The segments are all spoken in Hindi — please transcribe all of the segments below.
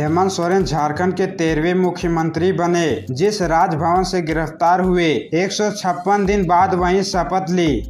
हेमंत सोरेन झारखंड के 13वें मुख्यमंत्री बने। जिस राजभवन से गिरफ्तार हुए 156 दिन बाद वहीं शपथ ली।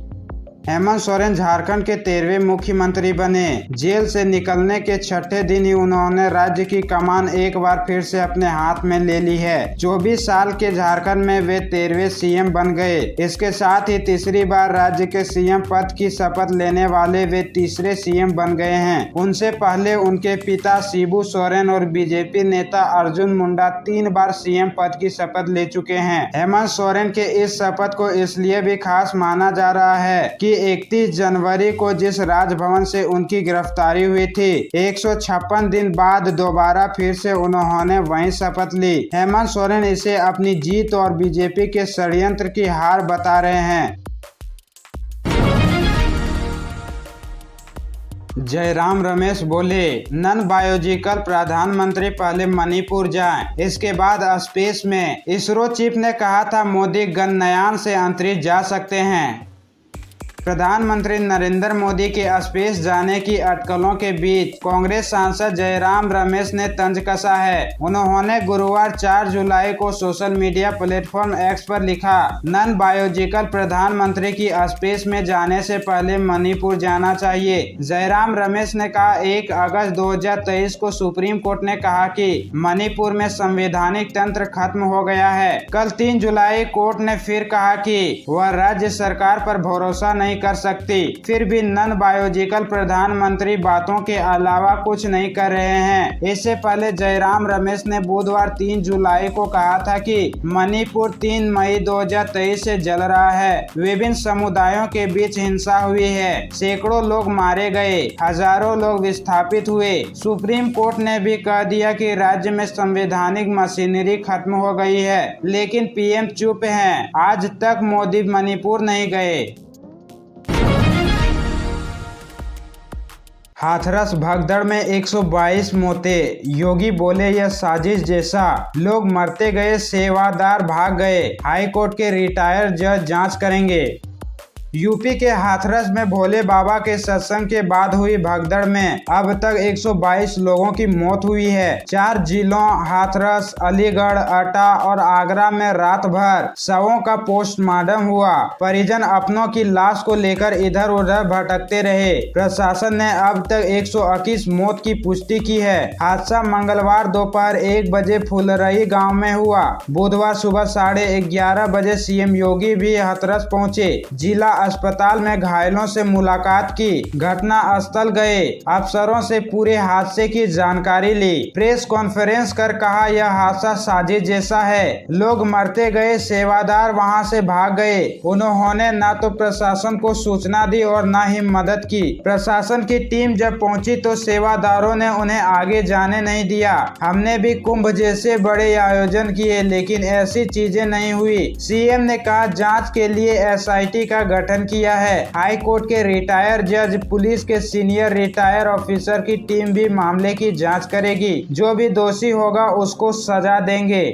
हेमंत सोरेन झारखंड के 13वें मुख्यमंत्री बने। जेल से निकलने के छठे दिन ही उन्होंने राज्य की कमान एक बार फिर से अपने हाथ में ले ली है। 24 साल के झारखंड में वे 13वें सीएम बन गए। इसके साथ ही तीसरी बार राज्य के सीएम पद की शपथ लेने वाले वे तीसरे सीएम बन गए हैं। उनसे पहले उनके पिता शिबू सोरेन और बीजेपी नेता अर्जुन मुंडा 3 बार सीएम पद की शपथ ले चुके हैं। हेमंत सोरेन के इस शपथ को इसलिए भी खास माना जा रहा है कि 31 जनवरी को जिस राजभवन से उनकी गिरफ्तारी हुई थी, 156 दिन बाद दोबारा फिर से उन्होंने वहीं शपथ ली। हेमंत सोरेन इसे अपनी जीत और बीजेपी के षड्यंत्र की हार बता रहे हैं। जयराम रमेश बोले, नन बायोलॉजिकल प्रधानमंत्री पहले मणिपुर जाएं, इसके बाद स्पेस में। इसरो चीफ ने कहा था मोदी गगनयान से अंतरिक्ष जा सकते हैं। प्रधानमंत्री नरेंद्र मोदी के स्पेस जाने की अटकलों के बीच कांग्रेस सांसद जयराम रमेश ने तंज कसा है। उन्होंने गुरुवार 4 जुलाई को सोशल मीडिया प्लेटफॉर्म एक्स पर लिखा, नन बायोलॉजिकल प्रधानमंत्री की स्पेस में जाने से पहले मणिपुर जाना चाहिए। जयराम रमेश ने कहा, 1 अगस्त 2023 को सुप्रीम कोर्ट ने कहा कि मणिपुर में संवैधानिक तंत्र खत्म हो गया है। कल 3 जुलाई कोर्ट ने फिर कहा कि वह राज्य सरकार पर भरोसा नहीं कर सकती। फिर भी नन बायोलॉजिकल प्रधानमंत्री बातों के अलावा कुछ नहीं कर रहे हैं। इससे पहले जयराम रमेश ने बुधवार 3 जुलाई को कहा था कि मणिपुर 3 मई 2023 से जल रहा है। विभिन्न समुदायों के बीच हिंसा हुई है, सैकड़ों लोग मारे गए, हजारों लोग विस्थापित हुए। सुप्रीम कोर्ट ने भी कह दिया कि राज्य में संवैधानिक मशीनरी खत्म हो गई है, लेकिन पीएम चुप हैं। आज तक मोदी मणिपुर नहीं गए। हाथरस भगदड़ में 122 मौतें, योगी बोले यह साजिश जैसा। लोग मरते गए, सेवादार भाग गए। हाईकोर्ट के रिटायर्ड जज जांच करेंगे। यूपी के हाथरस में भोले बाबा के सत्संग के बाद हुई भगदड़ में अब तक 122 लोगों की मौत हुई है। 4 जिलों हाथरस, अलीगढ़, अटा और आगरा में रात भर शवों का पोस्टमार्टम हुआ। परिजन अपनों की लाश को लेकर इधर उधर भटकते रहे। प्रशासन ने अब तक 121 मौत की पुष्टि की है। हादसा मंगलवार दोपहर 1 बजे फुलरही गाँव में हुआ। बुधवार सुबह 11:30 बजे सीएम योगी भी हाथरस पहुँचे। जिला अस्पताल में घायलों से मुलाकात की, घटना स्थल गए, अफसरों से पूरे हादसे की जानकारी ली। प्रेस कॉन्फ्रेंस कर कहा, यह हादसा साजिश जैसा है। लोग मरते गए, सेवादार वहां से भाग गए। उन्होंने न तो प्रशासन को सूचना दी और न ही मदद की। प्रशासन की टीम जब पहुंची तो सेवादारों ने उन्हें आगे जाने नहीं दिया। हमने भी कुंभ जैसे बड़े आयोजन किए, लेकिन ऐसी चीजें नहीं हुई। सीएम ने कहा, जांच के लिए एसआईटी का गठन किया है। हाई कोर्ट के रिटायर जज, पुलिस के सीनियर रिटायर ऑफिसर की टीम भी मामले की जांच करेगी। जो भी दोषी होगा उसको सजा देंगे।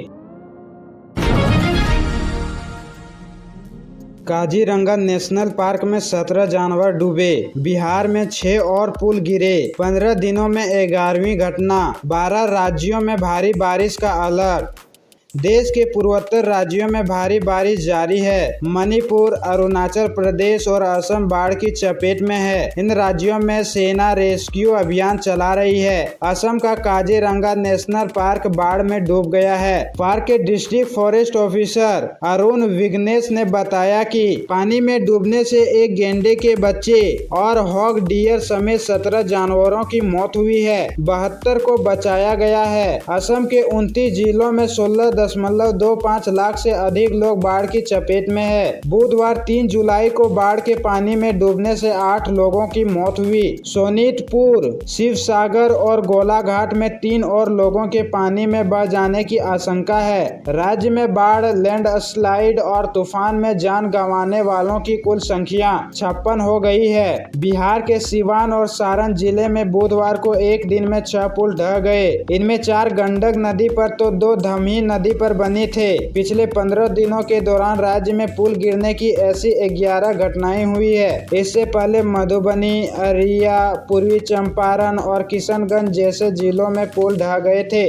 काजीरंगा नेशनल पार्क में 17 जानवर डूबे। बिहार में 6 और पुल गिरे। 15 दिनों में 11वीं घटना। 12 राज्यों में भारी बारिश का अलर्ट। देश के पूर्वोत्तर राज्यों में भारी बारिश जारी है। मणिपुर, अरुणाचल प्रदेश और असम बाढ़ की चपेट में है। इन राज्यों में सेना रेस्क्यू अभियान चला रही है। असम का काजीरंगा नेशनल पार्क बाढ़ में डूब गया है। पार्क के district forest officer Arun Vighnesh ने बताया कि पानी में डूबने से एक गेंडे के बच्चे और हॉग डियर समेत 17 जानवरों की मौत हुई है। 72 को बचाया गया है। असम के 29 जिलों में 16.25 लाख से अधिक लोग बाढ़ की चपेट में है। बुधवार 3 जुलाई को बाढ़ के पानी में डूबने से 8 लोगों की मौत हुई। सोनीतपुर, शिवसागर और गोलाघाट में 3 और लोगों के पानी में बह जाने की आशंका है। राज्य में बाढ़, लैंडस्लाइड और तूफान में जान गंवाने वालों की कुल संख्या 56 हो गई है। बिहार के सिवान और सारण जिले में बुधवार को एक दिन में 6 पुल ढह गए। इनमें 4 गंडक नदी पर तो 2 धमही नदी नदी पर बनी थे। पिछले 15 दिनों के दौरान राज्य में पुल गिरने की ऐसी 11 घटनाएं हुई है। इससे पहले मधुबनी, अररिया, पूर्वी चंपारण और किशनगंज जैसे जिलों में पुल ढह गए थे।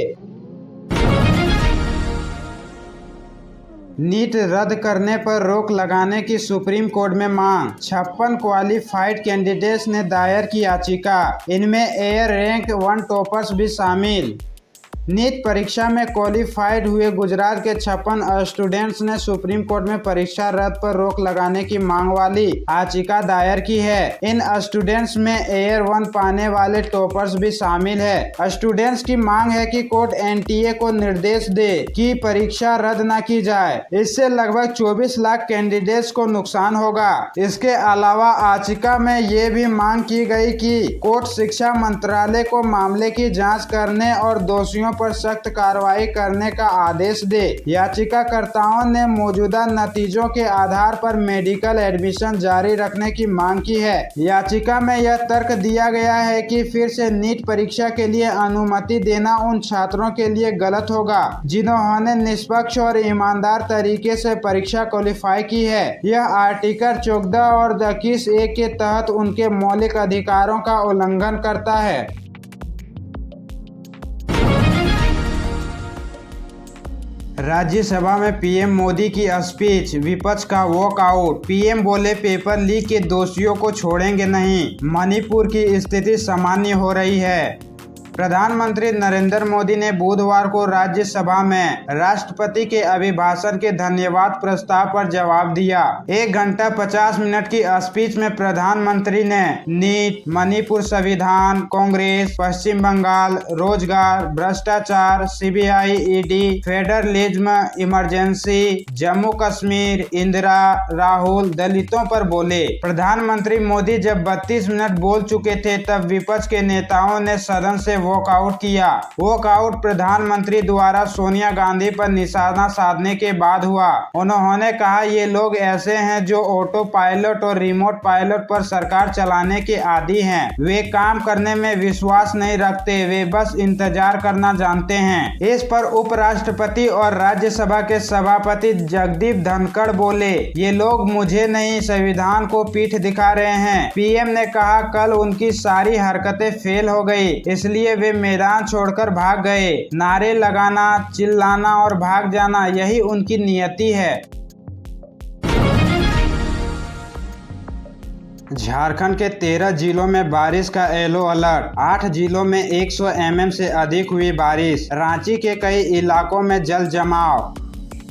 नीट रद्द करने पर रोक लगाने की सुप्रीम कोर्ट में मांग। 56 क्वालिफाइड कैंडिडेट्स ने दायर की याचिका। इनमें एयर रैंक 1 टॉपर्स भी शामिल। नीट परीक्षा में क्वालिफाइड हुए गुजरात के 56 स्टूडेंट्स ने सुप्रीम कोर्ट में परीक्षा रद्द पर रोक लगाने की मांग वाली याचिका दायर की है। इन स्टूडेंट्स में एयर 1 पाने वाले टॉपर्स भी शामिल है। स्टूडेंट्स की मांग है कि कोर्ट एनटीए को निर्देश दे कि परीक्षा रद्द न की जाए। इससे लगभग 24 लाख कैंडिडेट्स को नुकसान होगा। इसके अलावा याचिका में ये भी मांग की गई कि कोर्ट शिक्षा मंत्रालय को मामले की जाँच करने और दोषियों पर सख्त कार्रवाई करने का आदेश दे। याचिकाकर्ताओं ने मौजूदा नतीजों के आधार पर मेडिकल एडमिशन जारी रखने की मांग की है। याचिका में यह तर्क दिया गया है कि फिर से नीट परीक्षा के लिए अनुमति देना उन छात्रों के लिए गलत होगा जिन्होंने निष्पक्ष और ईमानदार तरीके से परीक्षा क्वालिफाई की है। यह आर्टिकल 14 और 21A के तहत उनके मौलिक अधिकारों का उल्लंघन करता है। राज्यसभा में पीएम मोदी की स्पीच, विपक्ष का वॉकआउट। पीएम बोले पेपर लीक के दोषियों को छोड़ेंगे नहीं, मणिपुर की स्थिति सामान्य हो रही है। प्रधानमंत्री नरेंद्र मोदी ने बुधवार को राज्यसभा में राष्ट्रपति के अभिभाषण के धन्यवाद प्रस्ताव पर जवाब दिया। 1 घंटा 50 मिनट की स्पीच में प्रधानमंत्री ने नीट, मणिपुर संविधान, कांग्रेस, पश्चिम बंगाल, रोजगार, भ्रष्टाचार, CBI, ED, federalism, emergency, Jammu Kashmir, Indira, Rahul, दलितों पर बोले। प्रधानमंत्री मोदी जब 32 मिनट बोल चुके थे तब विपक्ष के नेताओं ने सदन से वॉकआउट किया। वॉकआउट प्रधानमंत्री द्वारा सोनिया गांधी पर निशाना साधने के बाद हुआ। उन्होंने कहा ये लोग ऐसे हैं जो ऑटो पायलट और रिमोट पायलट पर सरकार चलाने के आदी हैं। वे काम करने में विश्वास नहीं रखते, वे बस इंतजार करना जानते हैं। इस पर उपराष्ट्रपति और राज्यसभा के सभापति जगदीप धनखड़ बोले, ये लोग मुझे नहीं संविधान को पीठ दिखा रहे हैं। पीएम ने कहा कल उनकी सारी हरकतें फेल हो गई, इसलिए वे मैदान छोड़कर भाग गए। नारे लगाना, चिल्लाना और भाग जाना, यही उनकी नियति है। झारखंड के 13 जिलों में बारिश का येलो अलर्ट। 8 जिलों में 100 mm से अधिक हुई बारिश। रांची के कई इलाकों में जल जमाव।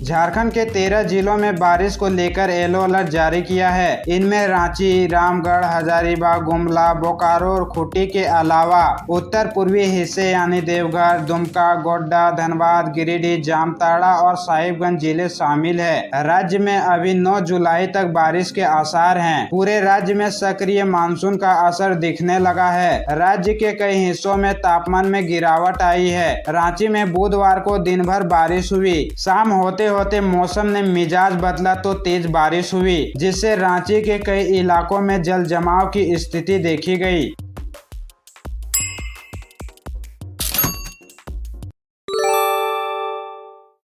झारखंड के 13 जिलों में बारिश को लेकर येलो अलर्ट जारी किया है। इनमें रांची, रामगढ़, हजारीबाग, गुमला, बोकारो और खूंटी के अलावा उत्तर पूर्वी हिस्से यानी देवघर, दुमका, गोड्डा, धनबाद, गिरिडीह, जामताड़ा और साहिबगंज जिले शामिल है। राज्य में अभी 9 जुलाई तक बारिश के आसार हैं। पूरे राज्य में सक्रिय मानसून का असर दिखने लगा है। राज्य के कई हिस्सों में तापमान में गिरावट आई है। रांची में बुधवार को दिन भर बारिश हुई। शाम होते होते मौसम ने मिजाज बदला तो तेज बारिश हुई, जिससे रांची के कई इलाकों में जल जमाव की स्थिति देखी गई।